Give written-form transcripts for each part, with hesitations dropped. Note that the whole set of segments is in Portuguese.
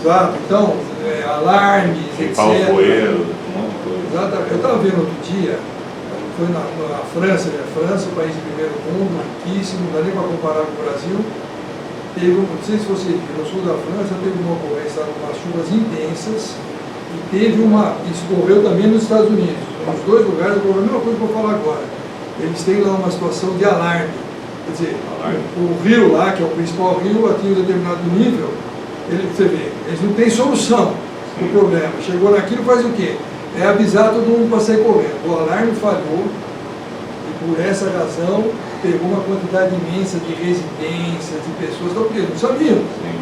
Exato, então, alarmes, limpar o etc. poeiro, um monte de coisa. Exatamente. Eu estava vendo outro dia, foi na França, né? França, país de primeiro mundo, riquíssimo, não dá nem para comparar com o Brasil. Teve, não sei se você viu, no sul da França teve uma ocorrência, umas chuvas intensas, e teve isso ocorreu também nos Estados Unidos. Nos dois lugares ocorreu a mesma coisa que eu vou falar agora. Eles têm lá uma situação de alarme. Quer dizer, o rio lá, que é o principal rio, atinge um determinado nível, você vê, eles não têm solução do problema. Chegou naquilo, faz o quê? É avisar todo mundo para sair correndo. O alarme falhou e por essa razão pegou uma quantidade imensa de residências, de pessoas, porque eles não sabiam. Sim.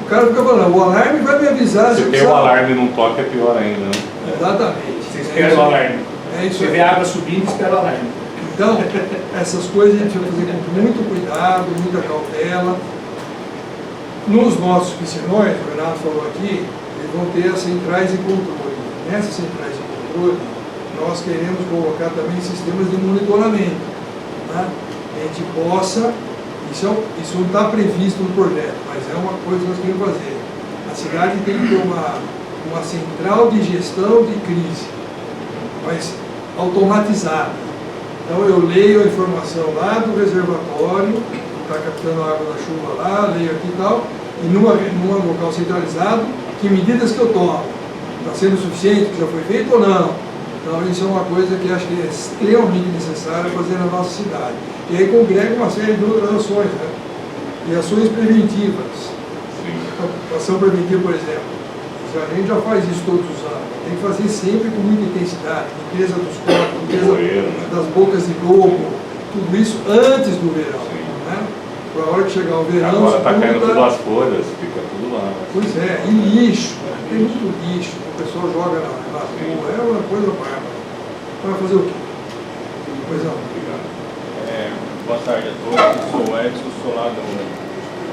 O cara fica falando, o alarme vai me avisar. Se tem o alarme e não toca, é pior ainda, né? Exatamente. Você espera o alarme. É isso Você aí. vê a água subindo e espera o alarme. Então, essas coisas a gente vai fazer com muito cuidado, muita cautela. Nos nossos piscinões, o Renato falou aqui, eles vão ter as centrais de controle. Nessas centrais de controle, nós queremos colocar também sistemas de monitoramento. Né? A gente possa, isso não está previsto no projeto, mas é uma coisa que nós queremos fazer. A cidade tem que ter uma central de gestão de crise, mas automatizada. Então eu leio a informação lá do reservatório, está captando a água da chuva lá, leio aqui e tal, e num local centralizado, que medidas que eu tomo? Está sendo suficiente, que já foi feito ou não? Então isso é uma coisa que acho que é extremamente necessária fazer na nossa cidade. E aí congrega uma série de outras ações, né? E ações preventivas. A ação preventiva, por exemplo, a gente já faz isso todos os anos. Tem que fazer sempre com muita intensidade, limpeza dos corpos, limpeza das bocas de lobo, tudo isso antes do verão. Né? Para a hora que chegar o verão... Agora está caindo tudo as folhas, fica tudo lá. Pois é, e lixo, tem muito lixo, o pessoal joga na rua, é uma coisa bárbara. Vai fazer o quê? Pois não. Boa tarde a todos, eu sou o Edson, sou lá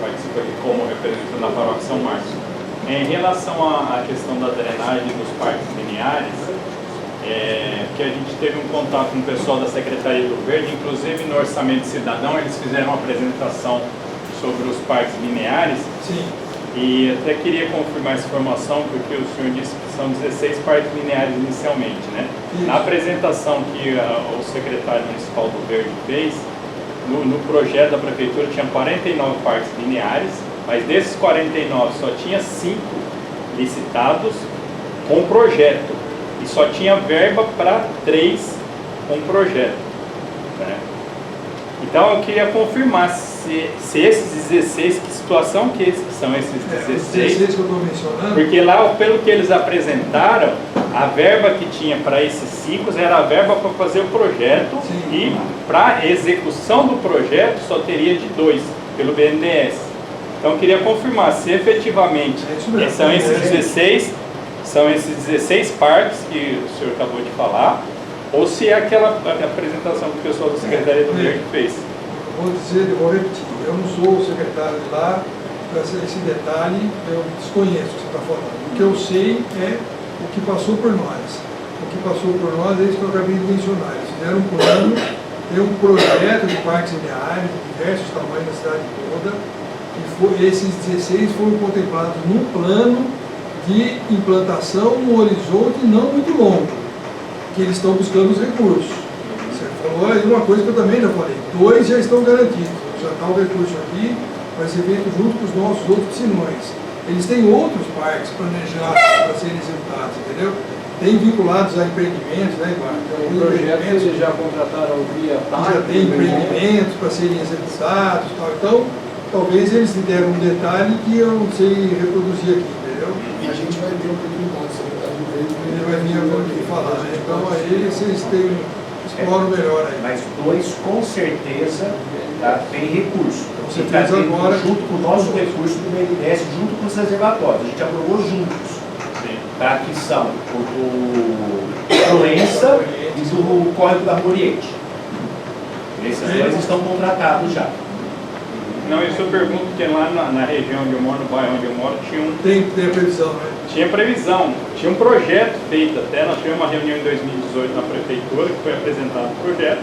participo aqui como representante da paróquia São Márcio. Em relação à questão da drenagem dos parques lineares, que a gente teve um contato com o pessoal da Secretaria do Verde, inclusive no Orçamento Cidadão eles fizeram uma apresentação sobre os parques lineares. Sim. E até queria confirmar essa informação, porque o senhor disse que são 16 parques lineares inicialmente, né? Isso. Na apresentação que o secretário municipal do Verde fez, no projeto da prefeitura tinha 49 parques lineares, mas desses 49 só tinha 5 licitados com projeto e só tinha verba para 3 com projeto, né? Então eu queria confirmar se esses 16, que situação que são esses 16? Os 16 que eu estou mencionando. Porque lá, pelo que eles apresentaram, a verba que tinha para esses 5 era a verba para fazer o projeto. Sim. E para execução do projeto só teria de 2 pelo BNDES. Então eu queria confirmar se efetivamente são esses 16 parques que o senhor acabou de falar, ou se é aquela apresentação que o pessoal da Secretaria do Verde fez. Vou repetir, eu não sou o secretário de lá, esse detalhe eu desconheço o que você está falando. O que eu sei é o que passou por nós. O que passou por nós é isso que eu acabei de mencionar. Eles fizeram um plano, tem um projeto de parques lineares, de diversos tamanhos na cidade toda, e esses 16 foram contemplados num plano de implantação no horizonte não muito longo, que eles estão buscando os recursos. Você falou aí uma coisa que eu também já falei, 2 já estão garantidos, já está o recurso aqui, vai ser feito junto com os nossos outros piscinões. Eles têm outros parques planejados para serem executados, entendeu? Tem vinculados a empreendimentos, né, Eduardo? O projeto eles já contrataram via TAP. Já tem empreendimentos para serem executados, tal. Então, talvez eles deram um detalhe que eu não sei reproduzir aqui, entendeu? E a gente vai ter oportunidade, o secretário do Verde. Ele vai vir agora aqui falar, né? Então aí vocês exploram melhor aí. Mas 2 com certeza tem recurso. Com certeza agora. Junto com o nosso recurso do BNDES, junto com os reservatórios. A gente aprovou juntos. Tá? Que são o do Proença e do Córrego da Rua Oriente. Esses 2 estão contratados já. Não, isso eu pergunto porque lá na região onde eu moro, no bairro onde eu moro, tem previsão, né? Tinha previsão, tinha um projeto feito até, nós tivemos uma reunião em 2018 na prefeitura, que foi apresentado o projeto,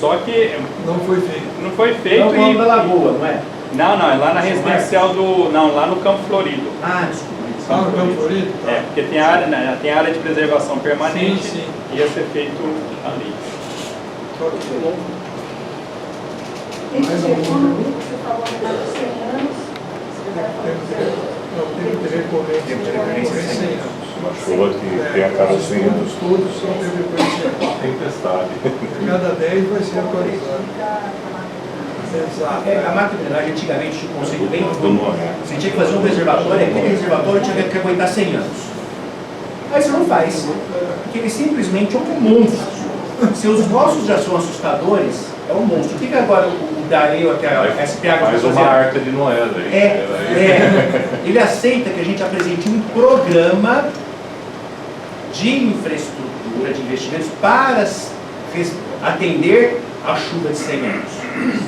só que... Não foi feito. Não foi feito. Não, da Lagoa, não é? Não, é lá na residencial do... Não, lá no Campo Florido. Ah, desculpa. Ah, no Campo Florido? Tá. É, porque tem área, né, tem área de preservação permanente. Sim, sim. Ia ser feito ali. Ok. Mais alguma pergunta? Você falou que dá 100 anos, você vai falar Não, tempo de recorrência. Tempo de recorrência, 100 100 anos. Uma chuva que tem a cada 100 anos. Todos são tempo de recorrência. Tempestade. Cada 10 vai ser atualizado. Exato. A macrodrenagem antigamente tinha um conceito bem Do Noé. Você tinha que fazer um reservatório, aquele reservatório tinha que aguentar 100 anos. Aí você não faz, porque ele simplesmente é um monstro. Se os nossos já são assustadores, é um monstro. O que agora o Dareu, que a SPA Faz uma arca de Noé, daí. ele aceita que a gente apresente um programa de infraestrutura, de investimentos para atender a chuva de 100 anos.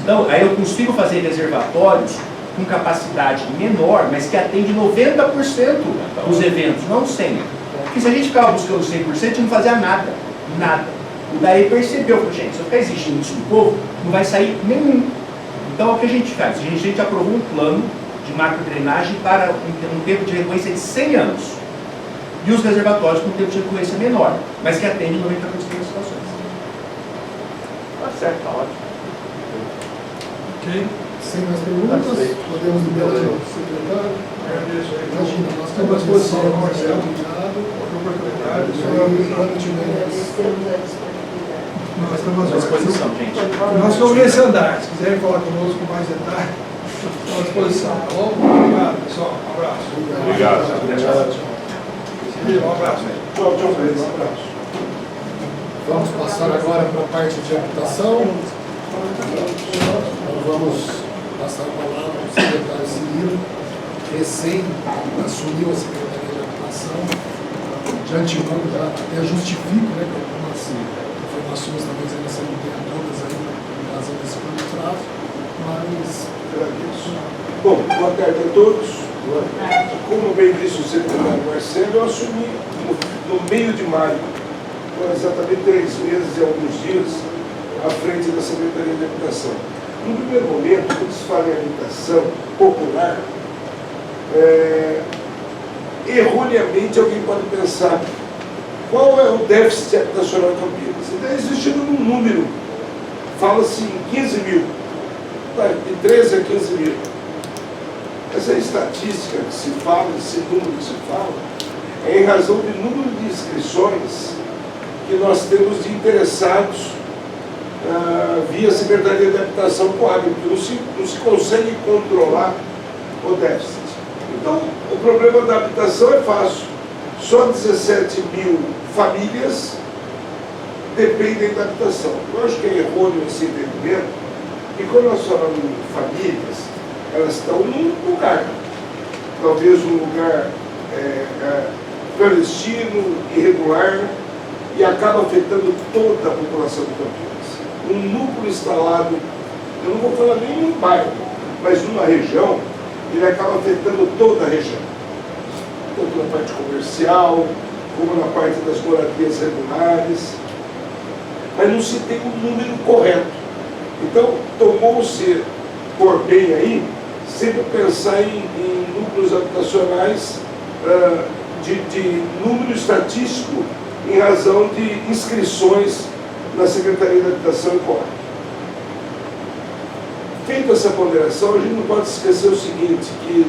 Então, aí eu consigo fazer reservatórios com capacidade menor, mas que atende 90% dos eventos, não 100%. Porque se a gente ficava buscando 100%, a gente não fazia nada. Nada. O Daí percebeu, falou, gente, se eu ficar exigindo isso do povo, não vai sair nenhum. Então, o que a gente faz? A gente aprovou um plano de macrodrenagem para um tempo de recorrência de 100 anos. E os reservatórios com um tempo de recorrência menor, mas que atende 90% das situações. Tá certo, tá ótimo. Ok? Sem mais perguntas, podemos liberar o secretário. Agradeço aí. Imagina, nós Estamos à disposição, Marcelo. Obrigado. Qualquer oportunidade, E só aí, avisar. quando tiver agradecemos a disponibilidade. Nós estamos À disposição, gente. Nós somos nesse andar. Se quiserem falar conosco com mais detalhes, estamos à disposição. Tá bom? Obrigado, pessoal. Um abraço. Obrigado. Um abraço. Tchau, tchau, um abraço. Vamos passar agora para a parte de habitação. Então, vamos passar a palavra ao secretário Cirilo, recém assumiu a Secretaria de Habitação. De antemão, já até justifico, né, com algumas informações, talvez ainda você não tenha todas ainda, em razão desse curto prazo, mas Agradeço. Bom, boa tarde a todos. Como bem disse o secretário Marcelo, eu assumi no meio de maio, com exatamente 3 meses e alguns dias, à frente da Secretaria de Habitação. No primeiro momento, quando se fala em habitação popular, erroneamente alguém pode pensar qual é o déficit habitacional em Campinas. Está existindo um número, fala-se em 15 mil, de 13 a 15 mil. Essa estatística que se fala, esse número que se fala, é em razão do número de inscrições que nós temos de interessados via Secretaria de Habitação Coab, porque não se consegue controlar o déficit. Então, o problema da habitação é fácil. Só 17 mil famílias dependem da habitação. Eu acho que é errôneo esse entendimento, e quando nós falamos em famílias, elas estão num lugar, talvez um lugar clandestino, irregular, e acaba afetando toda a população de Campinas. Um núcleo instalado, eu não vou falar nem num bairro, mas numa região, ele acaba afetando toda a região. Tanto na parte comercial, como na parte das moradias regulares, mas não se tem um número correto. Então, tomou-se por bem aí, sempre pensar em núcleos habitacionais de número estatístico em razão de inscrições na Secretaria de Habitação e Coab. Feita essa ponderação, a gente não pode esquecer o seguinte, que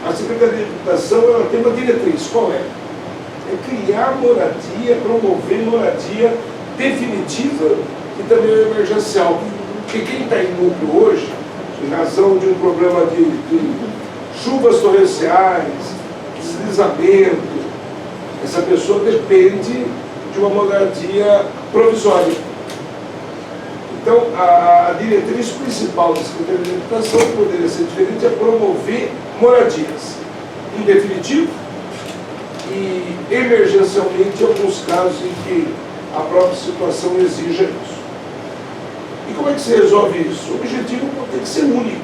a Secretaria de Habitação ela tem uma diretriz. Qual é? É criar moradia, promover moradia definitiva e também emergencial. Porque quem está em núcleo hoje, em razão de um problema de chuvas torrenciais, deslizamento, essa pessoa depende de uma moradia provisória. Então, a diretriz principal da Secretaria de Habitação poderia ser diferente, é promover moradias, em definitivo e emergencialmente em alguns casos em que a própria situação exija isso. E como é que se resolve isso? O objetivo tem que ser único,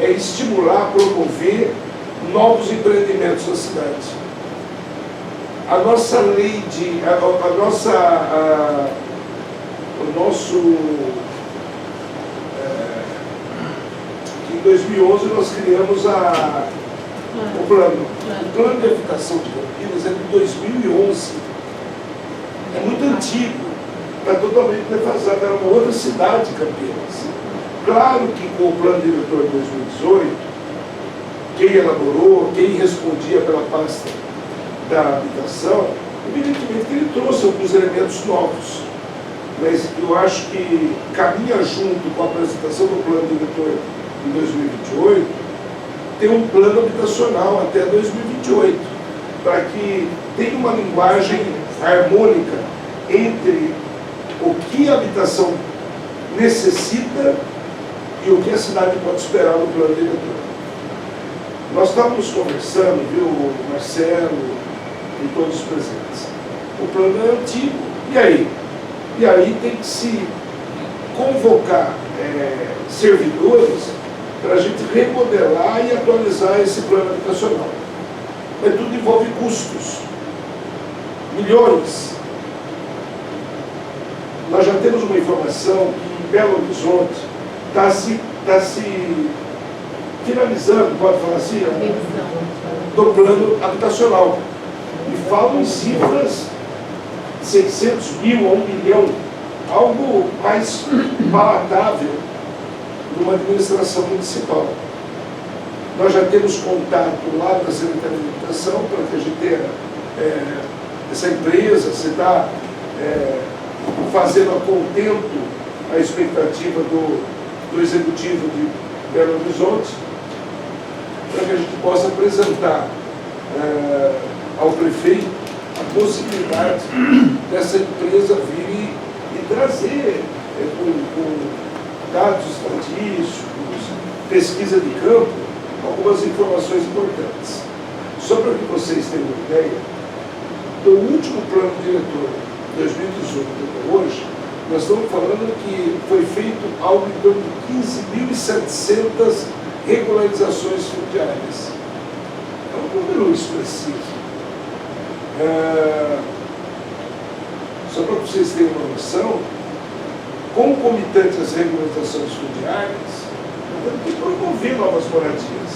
é estimular, promover novos empreendimentos na cidade. A nossa lei de... 2011 nós criamos o plano. O plano de habitação de Campinas é de 2011. É muito antigo, está totalmente defasado, era uma outra cidade, Campinas. Claro que com o plano diretor de 2018, quem elaborou, quem respondia pela pasta da habitação, evidentemente que ele trouxe alguns elementos novos. Mas eu acho que caminha junto com a apresentação do plano diretor em 2028, ter um plano habitacional até 2028, para que tenha uma linguagem harmônica entre o que a habitação necessita e o que a cidade pode esperar no plano diretor. Nós estávamos conversando, viu, o Marcelo e todos os presentes. O plano é antigo. E aí? E aí tem que se convocar servidores para a gente remodelar e atualizar esse plano habitacional. Mas tudo envolve custos. Milhões. Nós já temos uma informação que em Belo Horizonte está se finalizando, pode falar assim, do plano habitacional. E falam em cifras 600 mil a 1 milhão, algo mais palatável numa administração municipal. Nós já temos contato lá da Secretaria de Habitação para que a gente tenha essa empresa, se está fazendo a contento a expectativa do Executivo de Belo Horizonte, para que a gente possa apresentar ao prefeito a possibilidade dessa empresa vir e trazer com dados estatísticos, pesquisa de campo, algumas informações importantes. Só para que vocês tenham uma ideia, do último plano diretor, 2018 até hoje, nós estamos falando que foi feito algo em torno de 15.700 regularizações fundiárias. É um número expressivo. Só para vocês terem uma noção, concomitante às regularizações fundiárias, nós temos que promover novas moradias.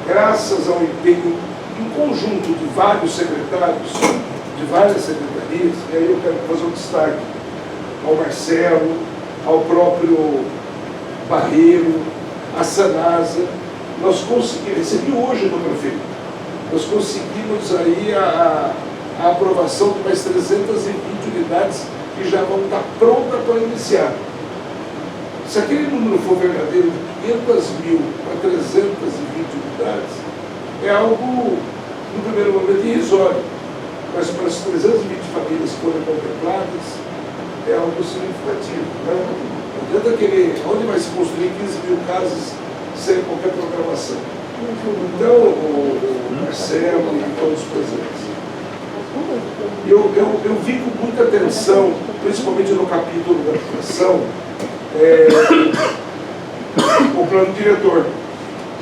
Graças ao empenho em conjunto de vários secretários, de várias secretarias, e aí eu quero fazer um destaque ao Marcelo, ao próprio Barreiro, a Sanasa, nós conseguimos, recebi hoje do prefeito, nós conseguimos aí a aprovação de mais 320 unidades que já vão estar prontas para iniciar. Se aquele número for verdadeiro, de 500 mil para 320 unidades, é algo, no primeiro momento, irrisório, mas para as 320 famílias que foram contempladas, é algo significativo. Né? Não adianta querer, onde vai se construir 15 mil casas sem qualquer programação. Então, o Marcelo e todos os presentes. Eu vi com muita atenção, principalmente no capítulo da habitação, o plano diretor.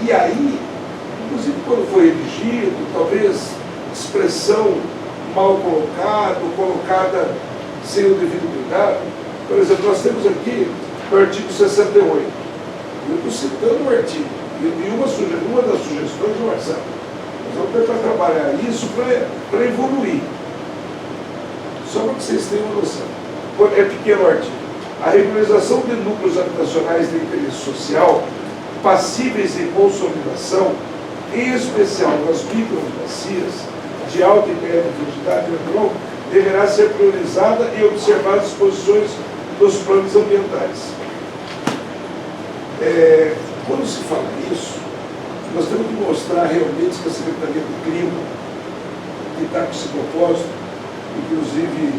E aí, inclusive quando foi redigido, talvez expressão mal colocada sem o devido cuidado. Por exemplo, nós temos aqui o artigo 68. Eu estou citando o artigo. E uma das sugestões do Marcelo. Nós vamos tentar trabalhar isso para evoluir. Só para que vocês tenham uma noção. É pequeno artigo. A regularização de núcleos habitacionais de interesse social passíveis de consolidação, em especial nas microbacias de alta e média profundidade natural, deverá ser priorizada e observar as disposições dos planos ambientais. Quando se fala isso, nós temos que mostrar realmente que a Secretaria do Clima, que está com esse propósito, inclusive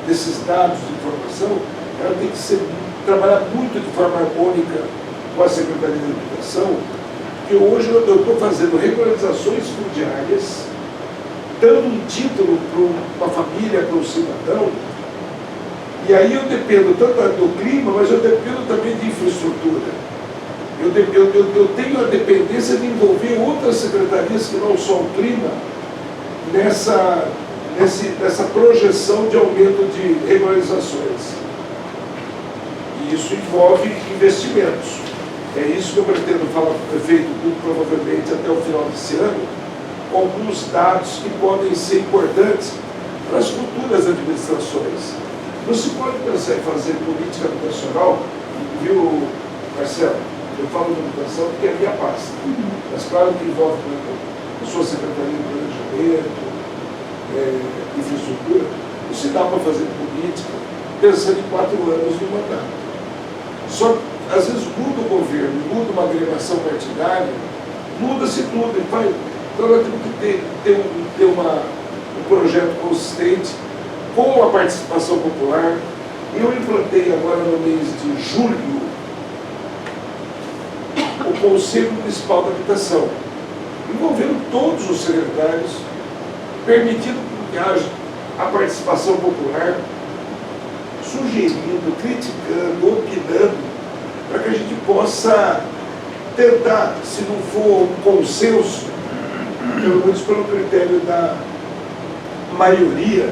desses dados de informação, ela tem que trabalhar muito de forma harmônica com a Secretaria de Habitação, que hoje eu estou fazendo regularizações fundiárias, dando um título para uma família, para um cidadão, e aí eu dependo tanto do clima, mas eu dependo também de infraestrutura. Eu tenho a dependência de envolver outras secretarias que não só o clima nessa projeção de aumento de regularizações. E isso envolve investimentos. É isso que eu pretendo falar para o prefeito, muito provavelmente até o final desse ano, com alguns dados que podem ser importantes para as futuras administrações. Não se pode pensar em fazer política habitacional, viu, Marcelo? Eu falo de habitação porque é a minha pasta. Mas claro que envolve a sua Secretaria de Planejamento, Infraestrutura. Não se dá para fazer política pensando em 4 anos de mandato. Só que às vezes muda o governo, muda uma agremiação partidária, muda-se tudo. Então nós temos que ter um projeto consistente com a participação popular. Eu implantei agora no mês de julho o Conselho Municipal da Habitação, envolvendo todos os secretários, permitindo que haja a participação popular, sugerindo, criticando, opinando, para que a gente possa tentar, se não for um consenso, pelo menos pelo critério da maioria,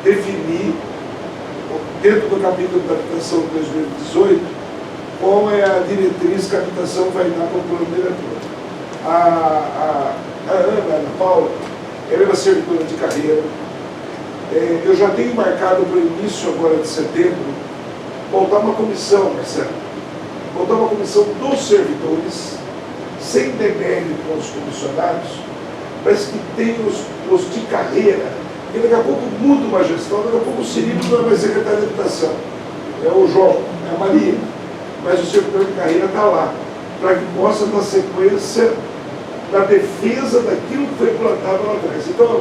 definir, dentro do capítulo da habitação de 2018, qual é a diretriz que a habitação vai dar para o plano diretor. A Ana Paula, ela é uma servidora de carreira. Eu já tenho marcado para o início agora de setembro montar uma comissão, Marcelo, montar uma comissão dos servidores, sem demérito com os comissionados, mas que tem os de carreira, e daqui a pouco muda uma gestão, daqui a pouco o Cirilo não é mais secretário de habitação, é o João, é a Maria, mas o servidor de carreira está lá, para que possa dar sequência na defesa daquilo que foi plantado lá atrás. Então,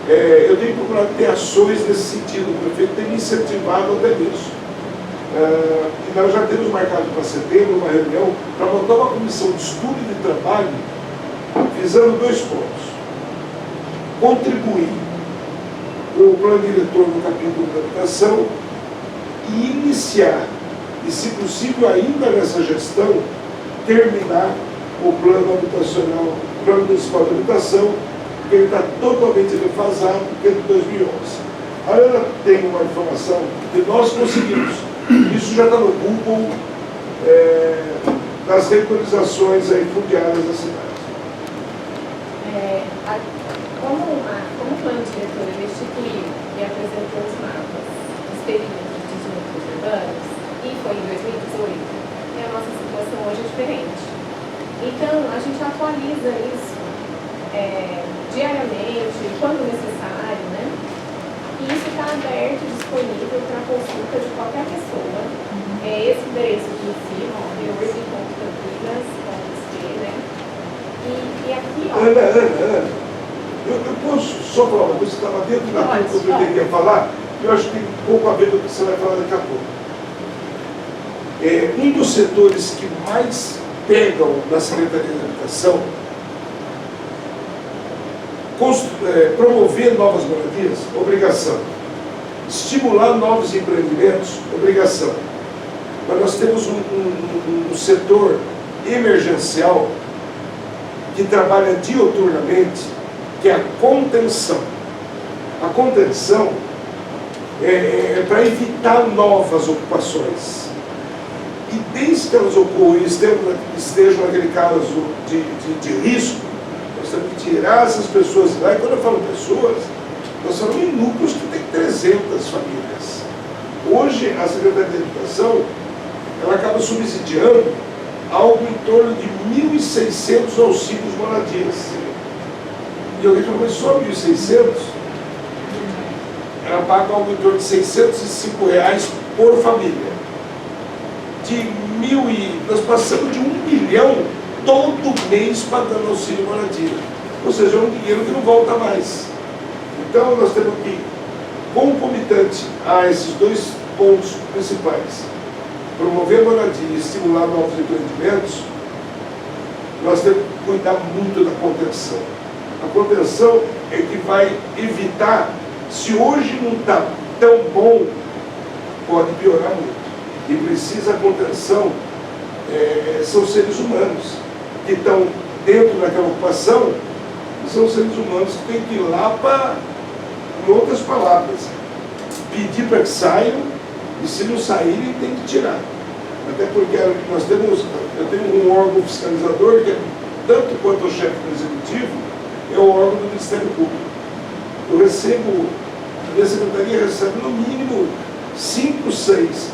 eu tenho procurado ter ações nesse sentido, o prefeito tem me incentivado até nisso. E nós já temos marcado para setembro uma reunião para montar uma comissão de estudo e de trabalho visando 2 pontos. Contribuir com o plano diretor no capítulo da habitação e iniciar, e se possível ainda nessa gestão, terminar o plano habitacional, o plano municipal de habitação, porque ele está totalmente defasado, porque é de 2011. A Ana tem uma informação que nós conseguimos, isso já está no Google, das regularizações aí fundiárias da cidade. Como o plano diretor ele instituiu e apresentou os mapas dos perímetros de núcleos urbanos, e foi em 2018, e a nossa situação hoje é diferente. Então, a gente atualiza isso diariamente, quando necessário, né? E isso está aberto, disponível para consulta de qualquer pessoa. Esse endereço aqui em cima, reurb.campinas.sp, né? E aqui, ó. Ana, eu posso só falar uma coisa, você estava dentro daquilo que eu pretendia falar, eu acho que tem um pouco a ver com o que você vai falar daqui a pouco. Um dos setores que mais pegam na Secretaria de Habitação, promover novas moradias, obrigação. Estimular novos empreendimentos, obrigação. Mas nós temos um setor emergencial que trabalha diuturnamente, que é a contenção. A contenção é para evitar novas ocupações. E desde que elas ocorram e estejam naquele caso de risco, nós temos que tirar essas pessoas de lá. E quando eu falo pessoas, nós falamos em núcleos que tem 300 famílias. Hoje, a Secretaria de Habitação, ela acaba subsidiando algo em torno de 1.600 auxílios moradias. E alguém falou, mas só 1.600? Ela paga algo em torno de R$605 por família. Nós passamos de 1 milhão todo mês pagando auxílio moradia. Ou seja, é um dinheiro que não volta mais. Então nós temos que, concomitante a esses 2 pontos principais, promover moradia e estimular novos empreendimentos, nós temos que cuidar muito da contenção. A contenção é que vai evitar, se hoje não está tão bom, pode piorar muito. E precisa a contenção, são seres humanos que estão dentro daquela ocupação, e são seres humanos que têm que ir lá para, em outras palavras, pedir para que saiam, e se não saírem, tem que tirar. Até porque eu tenho um órgão fiscalizador que é, tanto quanto o chefe do executivo, é o órgão do Ministério Público. Eu recebo, a minha secretaria recebe no mínimo 5 ou 6,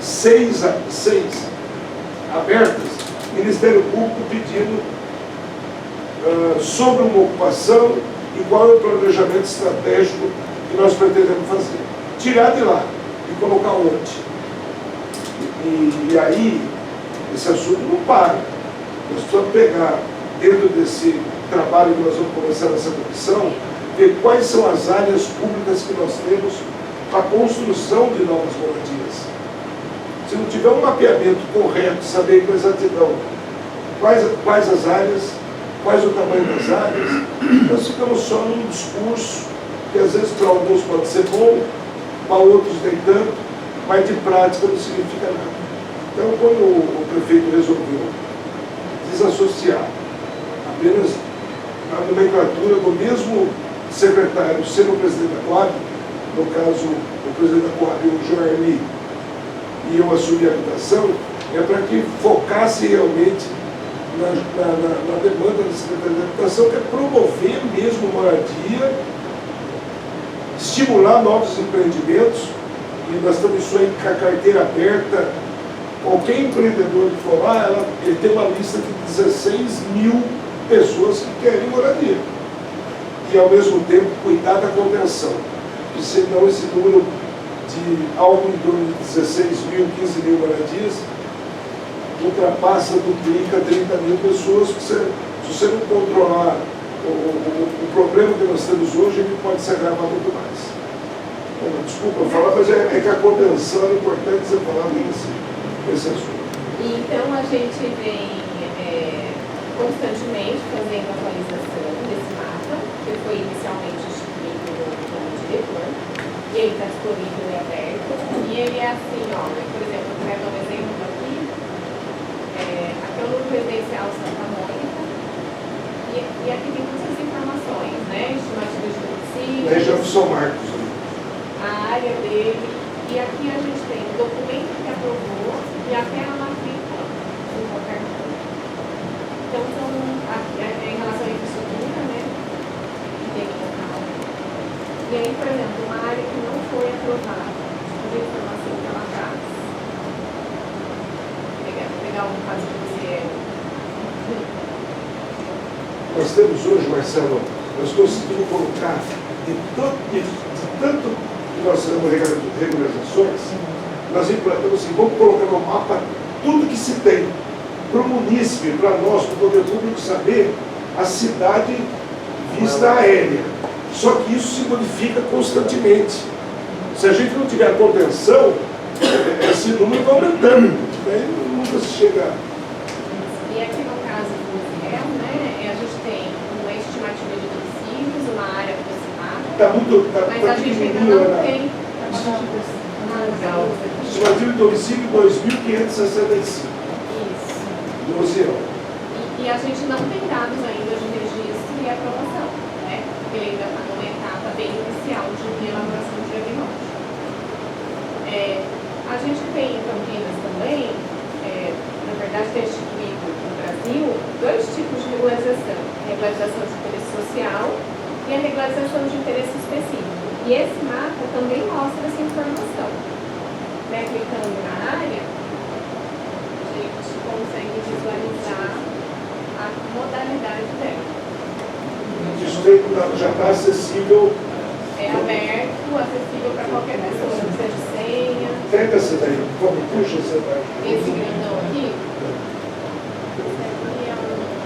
6 abertas, Ministério Público pedindo sobre uma ocupação e qual é o planejamento estratégico que nós pretendemos fazer. Tirar de lá e colocar onde. E aí, esse assunto não para. Nós precisamos pegar, dentro desse trabalho que nós vamos começar nessa comissão, ver quais são as áreas públicas que nós temos para a construção de novas moradias. Se não tiver um mapeamento correto, saber com exatidão quais as áreas, quais o tamanho das áreas, nós ficamos só num discurso que às vezes para alguns pode ser bom, para outros nem tanto, mas de prática não significa nada. Então, quando o prefeito resolveu desassociar apenas a nomenclatura do mesmo secretário sendo o presidente da Coab, no caso, o presidente da Coab, o Joarmi, e eu assumi a habitação, é para que focasse realmente na demanda da Secretaria da Habitação, que é promover mesmo moradia, estimular novos empreendimentos, e nós estamos isso aí com a carteira aberta. Qualquer empreendedor que for lá, ele tem uma lista de 16 mil pessoas que querem moradia. E ao mesmo tempo cuidar da contenção, porque senão esse número de algo em torno de 16 mil, 15 mil moradias ultrapassa, duplica 30 mil pessoas, porque se você não controlar o problema que nós temos hoje, ele pode se agravar muito mais. Bom, desculpa falar, mas é que a contenção é importante você falar desse assunto. Então a gente vem constantemente fazendo atualização desse mapa, que foi inicialmente instituído como diretor, e ele está disponível e aberto, e ele é assim, ó, por exemplo, eu quero dar um exemplo aqui, aqui é o núcleo residencial Santa Mônica, e aqui tem todas as informações, né, estimativa de domicílio, Região de São Marcos, né? A área dele, e aqui a gente tem o documento que aprovou e até a matrícula do qualquer coisa. Então, em relação à infraestrutura, né, que tem no local. E aí, por exemplo, uma área que não foi aprovada, tipo de informação que ela traz. Vou pegar um caso que você Nós temos hoje, Marcelo, nós conseguimos colocar de tanto que nós fizemos regularizações, nós implantamos assim, vamos colocar no mapa tudo que se tem, para o munícipe, para nós, para o poder público saber a cidade vista aérea. Só que isso se modifica constantemente. Se a gente não tiver contenção, esse número vai aumentando, daí nunca se chega. E aqui no caso do Fiel, né, a gente tem uma estimativa de domicílios, uma área aproximada, mas a gente ainda não tem estimativa de domicílio 2.565. Isso. 12 anos. E a gente não tem dados ainda de registro e aprovação, né? Porque ele ainda está numa etapa bem inicial de elaboração de diagnóstico. A gente tem em Campinas também, na verdade, tem instituído no Brasil 2 tipos de regularização: a regularização de interesse social e a regularização de interesse específico. E esse mapa também mostra essa informação. Né? Clicando na área, a gente consegue visualizar a modalidade dela. Isso já está acessível. É aberto, acessível para qualquer pessoa, não precisa de senha. Pega essa daí, como puxa essa daí. Esse grandão aqui, esse aqui é um loteamento.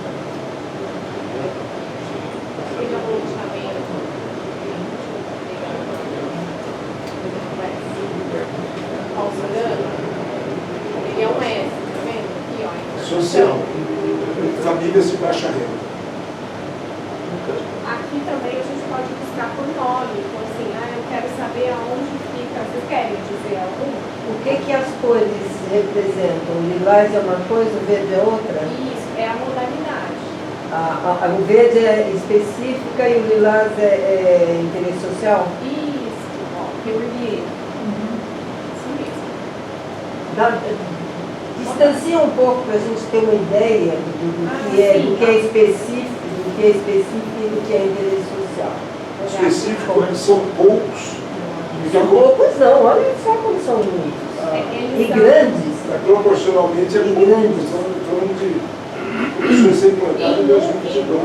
Ele é um S, tá vendo? Aqui, ó. Social. Famílias de baixa renda. Aqui também a gente pode buscar por nome, então assim, eu quero saber aonde fica, vocês querem dizer algum? O que as cores representam? O lilás é uma coisa, o verde é outra? Isso, é a modalidade. O verde é específica e o lilás é interesse social? Isso, ó, reunir. Distancia um pouco para a gente ter uma ideia do que é específico, e do que é interesse social. Específico, eles são poucos. São poucos não, olha só como são muitos. E grandes. Proporcionalmente é muito. Grandes. Estamos falando de pessoas sem implantadas em 2022. número,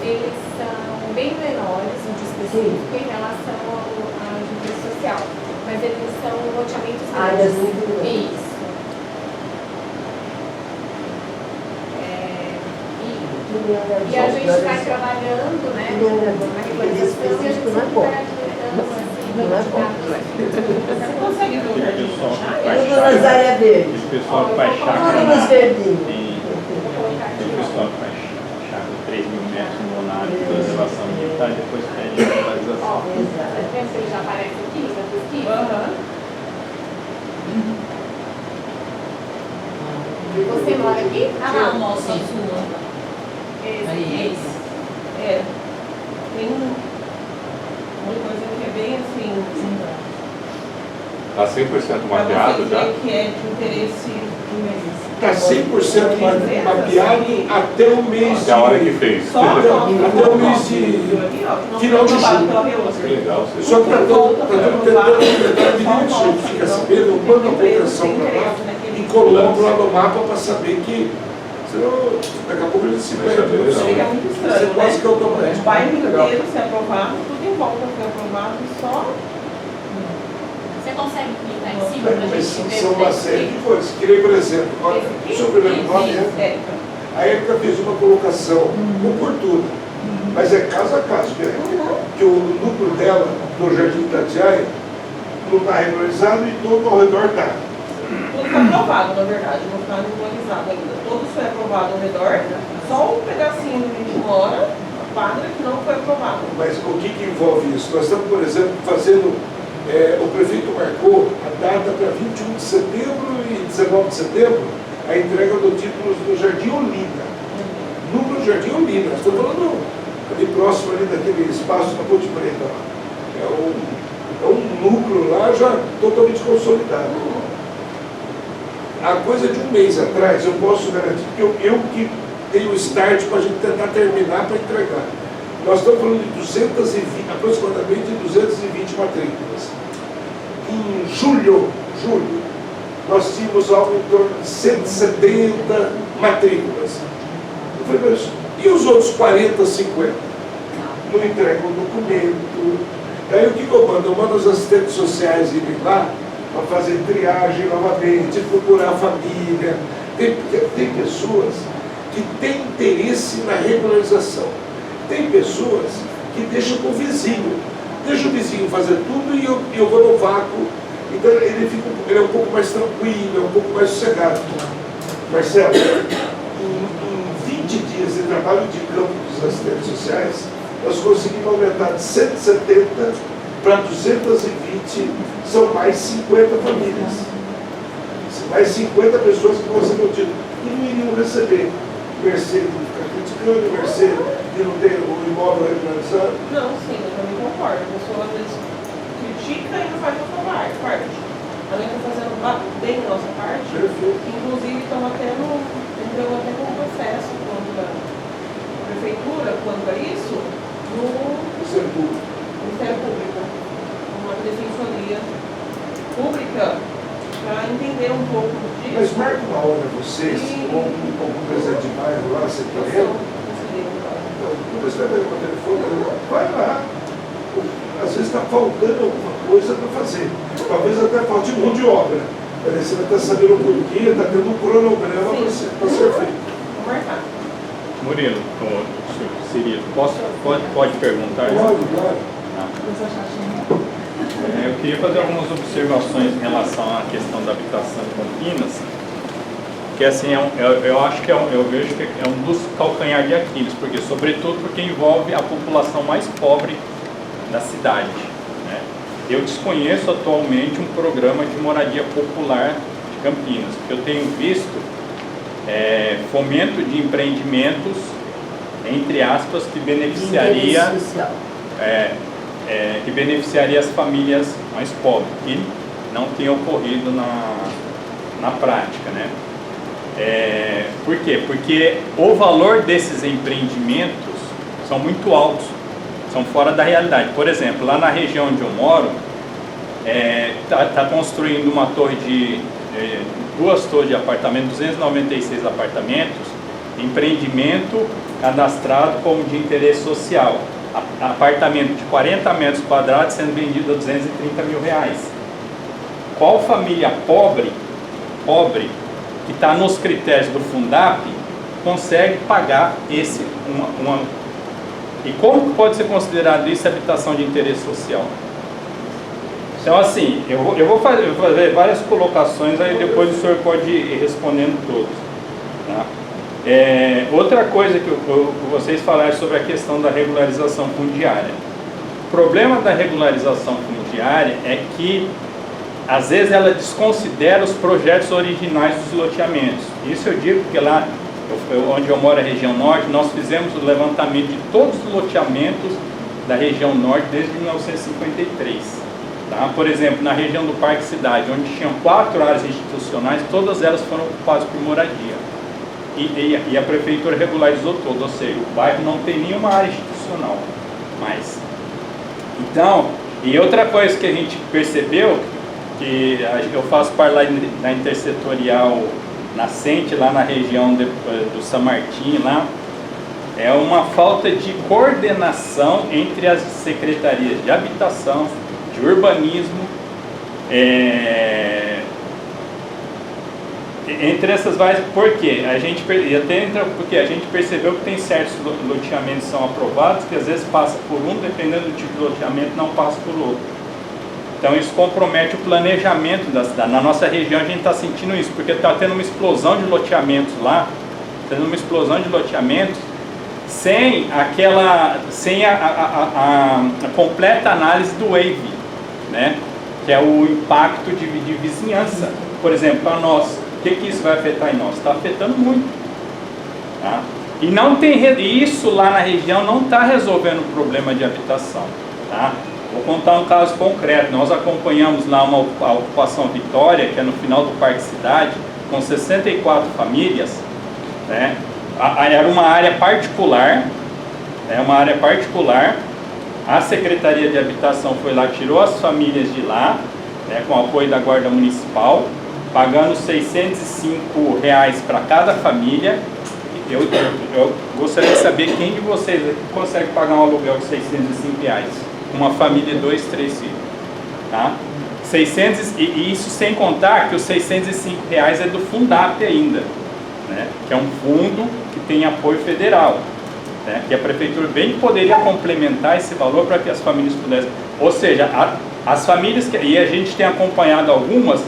eles são bem menores, de específico, em relação à justiça social. Mas eles são loteamentos Áreas grandes. muito grandes. Isso. E a gente vai trabalhando, né, na regularização e a gente vai caracterizando assim, Não é bom. Você consegue ver o jardim? Tudo nas áreas verdes. Esse pessoal que faz Tudo chácara, nos verdinhos. tem pessoal que faz chácara 3 mil metros no horário de elevação militar e depois pede regularização. Ele já aparece aqui na pesquisa? Você mora aqui? Ah, lá, nossa, sua. Esse. É. Tem uma coisa que é bem assim. Está 100% Pra mapeado você já? ver que é de interesse do mês. Está 100% mapeado até o mês Até a hora que fez. Só até o mês de final de julho. Que legal. Só que estamos tentando dividir isso. Fica sabendo, eu mando a população para lá e coloco lá no mapa para saber que, senão daqui a pouco a gente se perde. Chega muito Você estranho, quase né? que automático. O bairro inteiro ser aprovado, tudo em volta foi aprovado, só Você consegue clicar em cima pra Mas gente ver são o uma texto? série de coisas. Queria, por exemplo, olha, o seu primeiro nome é. Érica. A Érica fez uma colocação oportuna, mas é caso a caso, né? Que o núcleo dela, no Jardim Itatiaia, não está regularizado e todo ao redor está. Tudo foi aprovado, na verdade, não está regularizado ainda. Tudo foi aprovado ao redor, só um pedacinho que a gente mora, a quadra, que não foi aprovado. Mas o que envolve isso? Nós estamos, por exemplo, fazendo. O prefeito marcou a data para 21 de setembro e 19 de setembro a entrega do título do Jardim Olinda. Núcleo Jardim Olinda. Nós estamos falando ali próximo ali daquele espaço da Ponte Preta. É um núcleo lá já totalmente consolidado. A coisa de um mês atrás, eu posso garantir que eu que tenho o start para a gente tentar terminar para entregar. Nós estamos falando de aproximadamente 220 matrículas. Em julho, nós tínhamos algo em torno de 170 matrículas. Eu falei, mas e os outros 40, 50? Não entregam o documento. Daí o que eu mando? Eu mando os assistentes sociais irem lá para fazer triagem novamente, procurar a família. Tem pessoas que têm interesse na regularização. Tem pessoas que deixam com o vizinho. Deixa o vizinho fazer tudo e eu vou no vácuo. Então ele é um pouco mais tranquilo, é um pouco mais sossegado. Marcelo, em 20 dias de trabalho de campo dos assistentes sociais, nós conseguimos aumentar de 170 para 220, são mais 50 famílias. Mais 50 pessoas que vão ser no título. E não iriam receber. Mercedes fica criticando, Mercedes que não tem o imóvel regularizado. Não, sim, eu também concordo. A pessoa às vezes critica e não faz a sua parte. Além de fazendo bem a nossa parte, inclusive estamos entrando até com um processo contra a prefeitura, quanto a isso, no Ministério Público, uma defensoria pública, para entender um pouco disso. Mas marca uma hora vocês, ou algum presidente de bairro lá, você querendo? Quando você vai pegar o telefone, vai lá. Às vezes está faltando alguma coisa para fazer. Talvez até falte mão de obra. Você vai estar sabendo o porquê, está tendo um cronograma para ser feito. Vou marcar. Murilo, Cirilo, pode perguntar? Pode. Eu queria fazer algumas observações em relação à questão da habitação em Campinas, que assim, eu acho que eu vejo que é um dos calcanhares de Aquiles, porque sobretudo porque envolve a população mais pobre da cidade, né? Eu desconheço atualmente um programa de moradia popular de Campinas, porque eu tenho visto fomento de empreendimentos, entre aspas, que beneficiaria as famílias mais pobres, que não tem ocorrido na prática, né? Por quê? Porque o valor desses empreendimentos são muito altos, são fora da realidade. Por exemplo, lá na região onde eu moro, tá construindo uma torre duas torres de apartamento, 296 apartamentos, empreendimento cadastrado como de interesse social. Apartamento de 40 metros quadrados sendo vendido a R$230 mil. Qual família pobre, que está nos critérios do Fundap, consegue pagar E como pode ser considerado isso habitação de interesse social? Então, assim, eu vou fazer várias colocações, aí depois o senhor pode ir respondendo todos. Tá? Outra coisa que vocês falaram sobre a questão da regularização fundiária. O problema da regularização fundiária é que, às vezes, ela desconsidera os projetos originais dos loteamentos. Isso eu digo porque lá, onde eu moro, a região norte, nós fizemos o levantamento de todos os loteamentos da região norte desde 1953. Tá? Por exemplo, na região do Parque Cidade, onde tinham 4 áreas institucionais, todas elas foram ocupadas por moradia. E a prefeitura regularizou todo, ou seja, o bairro não tem nenhuma área institucional mais. Então, e outra coisa que a gente percebeu, que eu faço parte lá da intersetorial nascente, lá na região do São Martim, lá, é uma falta de coordenação entre as secretarias de habitação, de urbanismo, entre essas várias. Por quê? Porque a gente percebeu que tem certos loteamentos que são aprovados, que às vezes passa por um, dependendo do tipo de loteamento, não passa por outro. Então isso compromete o planejamento da cidade. Na nossa região a gente está sentindo isso, porque está tendo uma explosão de loteamentos lá, sem a completa análise do WAVE, né? Que é o impacto de vizinhança. Por exemplo, para nós, o que isso vai afetar em nós? Está afetando muito. Tá? E não tem, isso lá na região não está resolvendo o problema de habitação. Tá? Vou contar um caso concreto. Nós acompanhamos lá a ocupação Vitória, que é no final do Parque Cidade, com 64 famílias. Né? Era uma área particular, a Secretaria de Habitação foi lá, tirou as famílias de lá, né, com apoio da Guarda Municipal, pagando R$605 para cada família. Eu gostaria de saber quem de vocês aqui consegue pagar um aluguel de R$605, uma família de 2, 3 filhos. Tá? E isso sem contar que os R$605 é do Fundap ainda, né, que é um fundo que tem apoio federal, né, que a prefeitura bem poderia complementar esse valor para que as famílias pudessem, ou seja, as famílias, e a gente tem acompanhado algumas,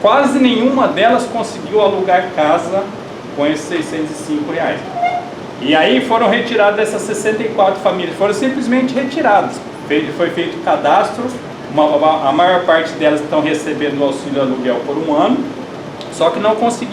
quase nenhuma delas conseguiu alugar casa com esses R$605. E aí foram retiradas dessas 64 famílias, foram simplesmente retiradas, foi feito o cadastro, a maior parte delas estão recebendo o auxílio aluguel por um ano, só que não conseguiram